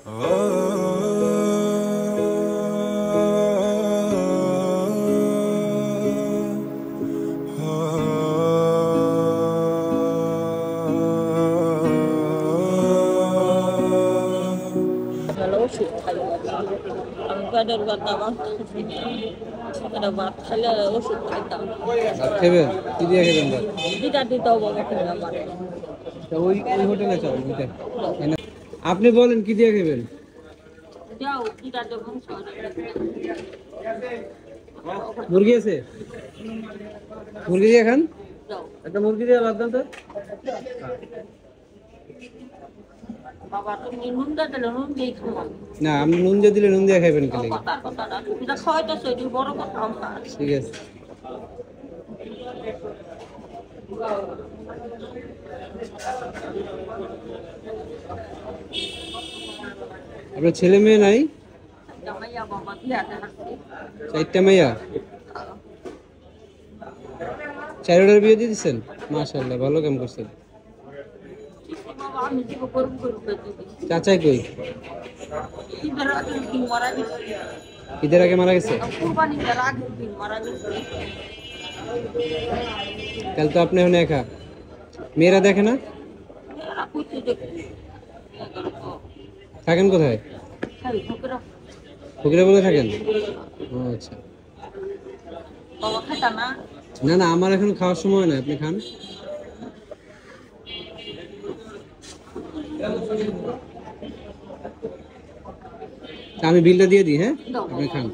ওষুধ খাই আমি পেটের ব্যথা ভাত খাইলে ওষুধ খাইতাম খেবেন কি দিয়ে খেবেন ভাত দিদা দিতেও বাবা কিনে আমার ওই ওই হোটেলে চল আপনি বলেন কি দিয়ে খেবেন যাও দিদা যখন মুরগি আছে মুরগি দিয়ে খান যাও একটা মুরগি দিয়ে ভাত দেন তো বাবা তুমি নুন দিলে নুন দিয়ে খাও না আপনি নুন দিয়ে দিলে নুন দিয়ে খাবেন কি কথা কথাটা দিদা খাওয়াইতেছে এটি বড় কথা আমার ঠিক আছে আপনার ছেলে মেয়ে নাই জামাইয়া বাবা দিয়াতে হাসছে চারটা মেয়া চারটার বিয়ে দিয়ে দিচ্ছেন মাশাআল্লাহ ভালো কাম করছেন বাবা আমি কি করব চাচাই কই ঈদের আগে দিন মারা গেছে ঈদের আগে মারা গেছে কুরবানির আগে দিন মারা গেছে তাহলে তো আপনি এখন একা মেয়েরা দেখে না এরা কইতে দেখি থাকেন কোথায় খাই ঠোকরা ফকিরা বলে থাকেন ও আচ্ছা বাবা খাইতা না না না আমার এখন খাওয়ার সময় না আপনি খান আমি বিলটা দিয়ে দিই হ্যাঁ আপনি খান